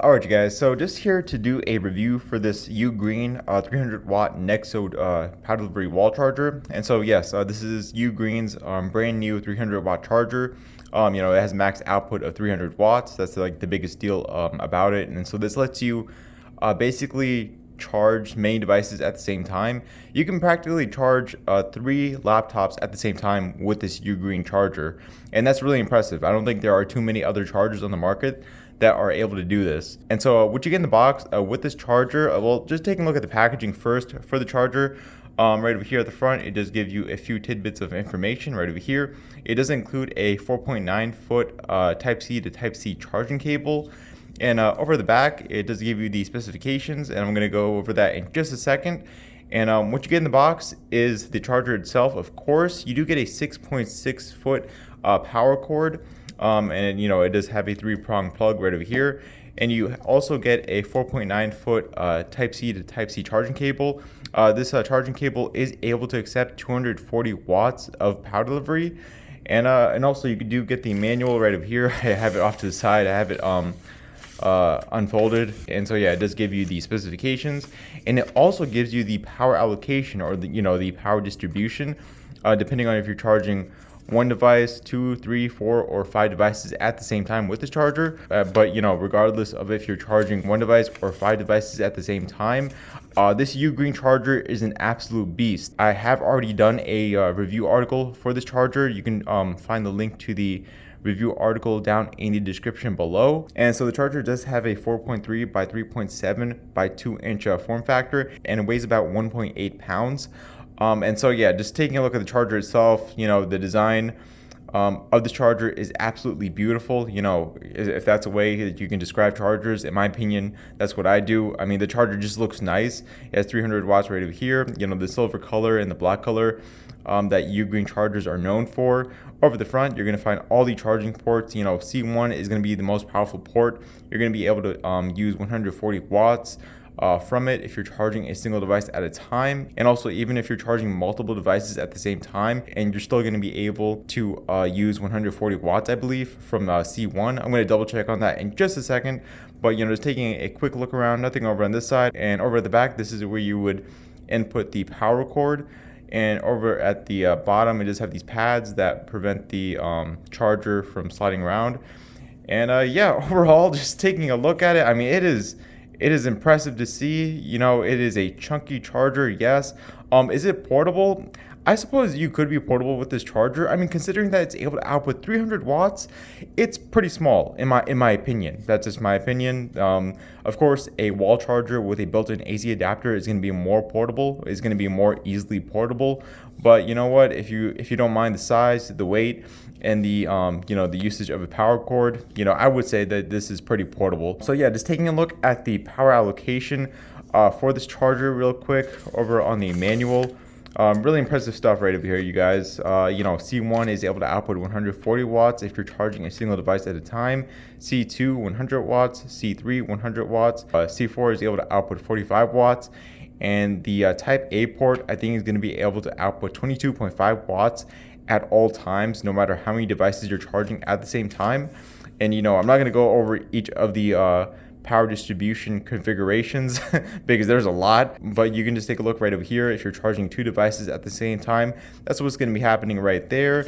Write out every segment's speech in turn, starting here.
Alright you guys, so just here to do a review for this UGREEN 300 watt Nexode powder delivery wall charger. And so yes, this is UGREEN's brand new 300 watt charger. It has max output of 300 watts. That's like the biggest deal about it. And so this lets you basically charge many devices at the same time. You can practically charge 3 laptops at the same time with this UGREEN charger, and that's really impressive. I don't think there are too many other chargers on the market that are able to do this. And so what you get in the box with this charger, well, just taking a look at the packaging first for the charger. Right over here at the front, it does give you a few tidbits of information. Right over here, it does include a 4.9 foot Type-C to Type-C charging cable. And over the back, it does give you the specifications, and I'm going to go over that in just a second. And what you get in the box is the charger itself. Of course, you do get a 6.6 foot power cord, and it does have a 3-prong plug right over here. And you also get a 4.9 foot Type-C to Type-C charging cable. This charging cable is able to accept 240 watts of power delivery. And also you do get the manual right over here. I have it off to the side. I have it unfolded, and so yeah, it does give you the specifications, and it also gives you the power allocation, or the power distribution, depending on if you're charging one device, 2, 3, 4, or 5 devices at the same time with this charger. But regardless of if you're charging one device or 5 devices at the same time, this UGREEN charger is an absolute beast. I have already done a review article for this charger. You can find the link to the review article down in the description below. And so the charger does have a 4.3 by 3.7 by 2 inch form factor, and it weighs about 1.8 pounds. And so yeah, just taking a look at the charger itself, the design of this charger is absolutely beautiful. If that's a way that you can describe chargers, in my opinion, that's what I do. I mean, the charger just looks nice. It has 300 watts right over here, the silver color and the black color that UGREEN chargers are known for. Over the front, you're going to find all the charging ports. C1 is going to be the most powerful port. You're going to be able to use 140 watts from it if you're charging a single device at a time, and also even if you're charging multiple devices at the same time, and you're still going to be able to use 140 watts, I believe, from C1. I'm going to double check on that in just a second, but just taking a quick look around, nothing over on this side. And over at the back, this is where you would input the power cord. And over at the bottom, it does have these pads that prevent the charger from sliding around. And yeah, overall, just taking a look at it, I mean, it is impressive to see. It is a chunky charger, yes. Is it portable? I suppose you could be portable with this charger. I mean, considering that it's able to output 300 watts, it's pretty small in my opinion. That's just my opinion. Of course, a wall charger with a built-in AC adapter is going to be more portable. Is going to be more easily portable. But you know what? If you don't mind the size, the weight, and the the usage of a power cord, I would say that this is pretty portable. So yeah, just taking a look at the power allocation for this charger real quick over on the manual. Really impressive stuff right over here, you guys. C1 is able to output 140 watts if you're charging a single device at a time. C2, 100 watts. C3, 100 watts. C4 is able to output 45 watts. And the Type A port, I think, is going to be able to output 22.5 watts at all times, no matter how many devices you're charging at the same time. And I'm not going to go over each of the power distribution configurations because there's a lot, but you can just take a look right over here. If you're charging 2 devices at the same time, that's what's going to be happening right there.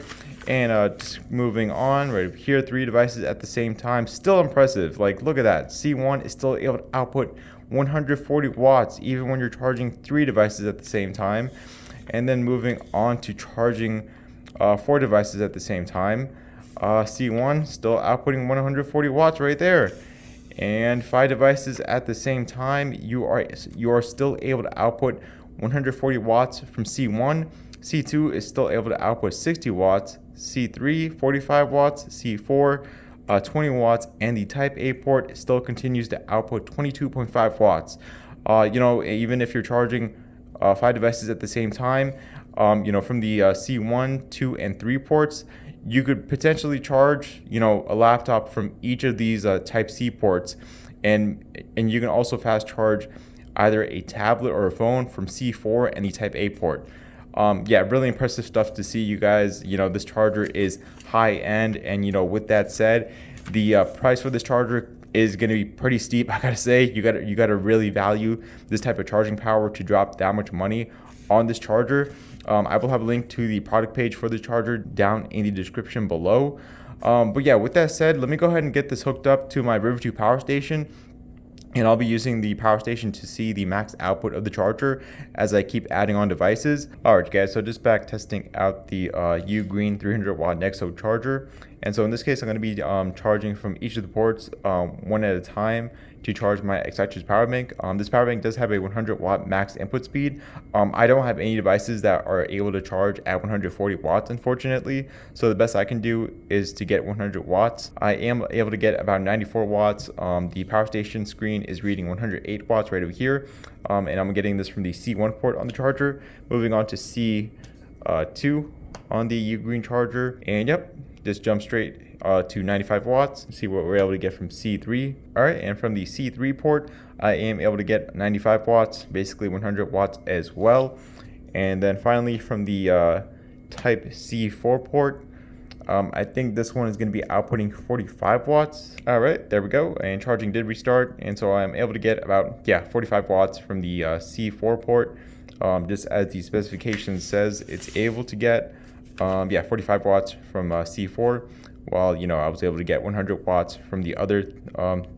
And just moving on right over here, 3 devices at the same time, still impressive. Like, look at that. C1 is still able to output 140 watts even when you're charging 3 devices at the same time. And then moving on to charging 4 devices at the same time, C1 still outputting 140 watts right there. And 5 devices at the same time, you are still able to output 140 watts from C1. C2 is still able to output 60 watts. C3, 45 watts. C4, 20 watts. And the Type A port still continues to output 22.5 watts. Even if you're charging 5 devices at the same time, from the C1, 2, and 3 ports, you could potentially charge, a laptop from each of these Type-C ports, and you can also fast charge either a tablet or a phone from C4 and the Type A port. Yeah, really impressive stuff to see, you guys. This charger is high end, and with that said, the price for this charger is going to be pretty steep. I gotta say, you gotta really value this type of charging power to drop that much money on this charger. I will have a link to the product page for the charger down in the description below. But yeah, with that said, let me go ahead and get this hooked up to my River 2 power station. And I'll be using the power station to see the max output of the charger as I keep adding on devices. Alright guys, so just back testing out the UGREEN 300W Nexode charger. And so in this case, I'm going to be charging from each of the ports one at a time to charge my Excitris power bank. This power bank does have a 100W max input speed. I don't have any devices that are able to charge at 140 watts, unfortunately. So the best I can do is to get 100 watts. I am able to get about 94 watts. The power station screen is reading 108 watts right over here. And I'm getting this from the C1 port on the charger. Moving on to C2 on the UGREEN charger. And yep, just jump straight to 95 watts. See what we're able to get from C3. All right, and from the C3 port, I am able to get 95 watts, basically 100 watts as well. And then finally from the type C4 port, I think this one is going to be outputting 45 watts. All right, there we go. And charging did restart. And so I'm able to get about, 45 watts from the C4 port. Just as the specification says, it's able to get 45 watts from C4, while I was able to get 100 watts from the other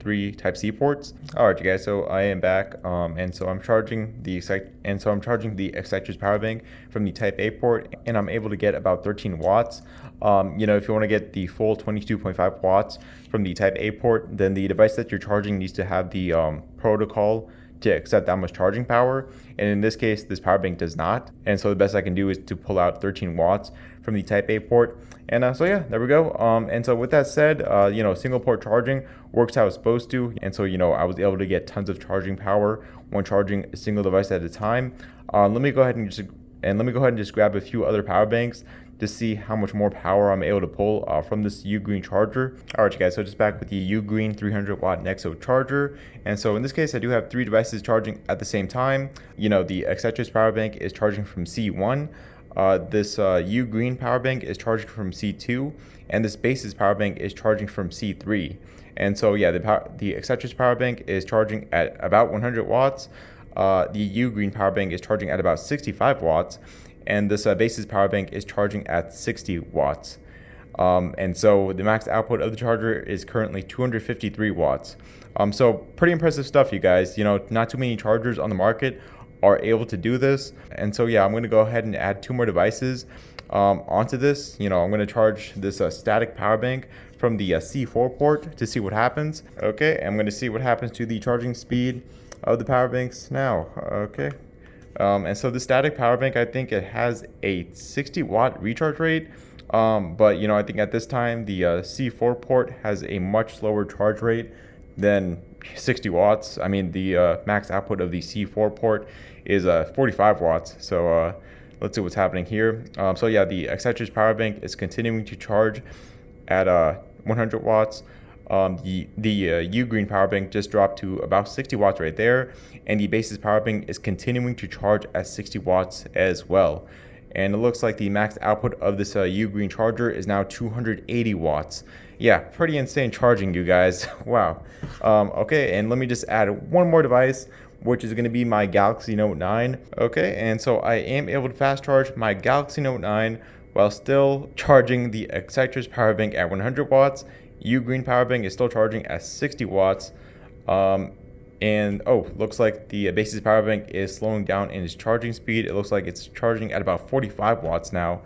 3 type C ports. All right, you guys, so I am back, and so I'm charging the Excitris power bank from the type A port, and I'm able to get about 13 watts. If you want to get the full 22.5 watts from the type A port, then the device that you're charging needs to have the protocol to accept that much charging power, and in this case this power bank does not. And so the best I can do is to pull out 13 watts from the type A port. And so yeah, there we go. And so with that said, single port charging works how it's supposed to, and so I was able to get tons of charging power when charging a single device at a time. Let me go ahead and just grab a few other power banks to see how much more power I'm able to pull from this UGREEN charger. All right, you guys, so just back with the UGREEN 300W Nexode charger. And so in this case, I do have 3 devices charging at the same time. The Excitris power bank is charging from C1. This UGREEN power bank is charging from C2, and this Basis power bank is charging from C3. And so yeah, the Excitris power bank is charging at about 100 watts. The UGREEN power bank is charging at about 65 watts. And this Basis power bank is charging at 60 watts. And so the max output of the charger is currently 253 watts. So pretty impressive stuff, you guys. Not too many chargers on the market are able to do this. And so yeah, I'm going to go ahead and add 2 more devices onto this. I'm going to charge this static power bank from the C4 port to see what happens. Okay, I'm going to see what happens to the charging speed of the power banks now. Okay. And so the static power bank, I think it has a 60 watt recharge rate. But I think at this time the C4 port has a much slower charge rate than 60 watts. I mean, the max output of the C4 port is 45 watts. So let's see what's happening here. So yeah, the Excitris power bank is continuing to charge at 100 watts. The UGREEN power bank just dropped to about 60 watts right there, and the Basis power bank is continuing to charge at 60 watts as well. And it looks like the max output of this UGREEN charger is now 280 watts. Yeah, pretty insane charging, you guys. Wow. Okay, and let me just add one more device, which is going to be my Galaxy Note 9. Okay, and so I am able to fast charge my Galaxy Note 9 while still charging the Excitris power bank at 100 watts. UGREEN power bank is still charging at 60 watts. Looks like the Basis power bank is slowing down in its charging speed. It looks like it's charging at about 45 watts now.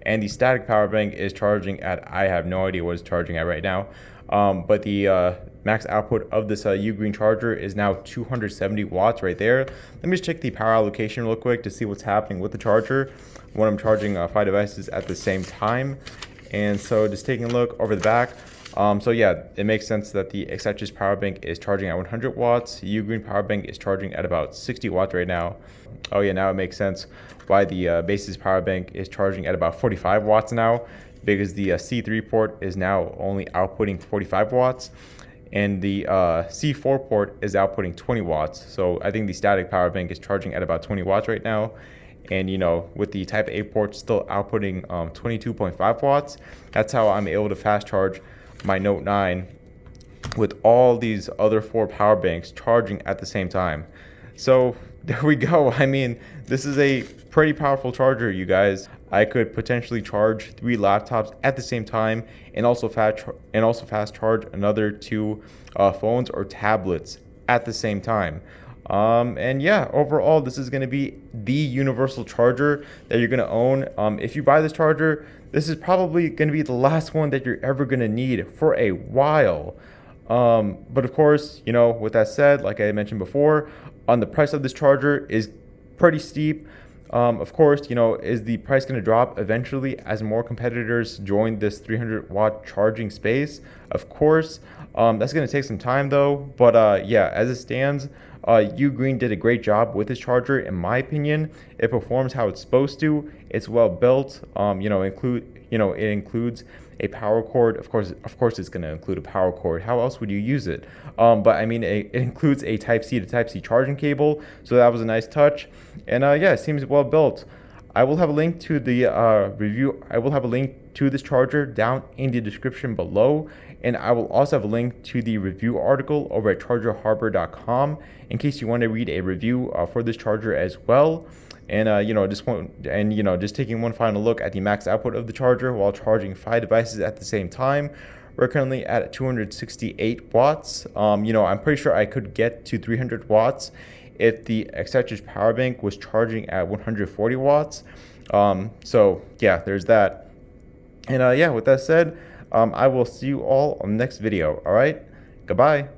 And the static power bank is charging at, I have no idea what it's charging at right now. But the max output of this UGREEN charger is now 270 watts right there. Let me just check the power allocation real quick to see what's happening with the charger when I'm charging 5 devices at the same time. And so just taking a look over the back. So yeah, it makes sense that the Excitris power bank is charging at 100 watts. UGREEN power bank is charging at about 60 watts right now. Oh yeah, now it makes sense why the Basis power bank is charging at about 45 watts now, because the C3 port is now only outputting 45 watts, and the C4 port is outputting 20 watts. So I think the static power bank is charging at about 20 watts right now. And with the type A port still outputting 22.5 watts, that's how I'm able to fast charge my Note 9 with all these other 4 power banks charging at the same time. So there we go. I mean, this is a pretty powerful charger, you guys. I could potentially charge 3 laptops at the same time, and also fast charge another 2 phones or tablets at the same time. And yeah, overall, this is going to be the universal charger that you're going to own. If you buy this charger, this is probably going to be the last one that you're ever going to need for a while. But of course, you know, with that said, like I mentioned before, on the price of this charger is pretty steep. Of course, you know, is the price going to drop eventually as more competitors join this 300-watt charging space? Of course, that's going to take some time though. But yeah, as it stands, UGREEN did a great job with this charger, in my opinion. It performs how it's supposed to. It's well built. It includes a power cord. Of course, it's going to include a power cord. How else would you use it? But I mean, it includes a Type-C to Type-C charging cable, so that was a nice touch. And yeah, it seems well built. I will have a link to the review. I will have a link to this charger down in the description below, and I will also have a link to the review article over at chargerharbor.com in case you want to read a review for this charger as well. And just taking one final look at the max output of the charger while charging 5 devices at the same time. We're currently at 268 watts. I'm pretty sure I could get to 300 watts if the X-Touch's power bank was charging at 140 watts. So yeah, there's that. And yeah, with that said, I will see you all on the next video. All right, goodbye.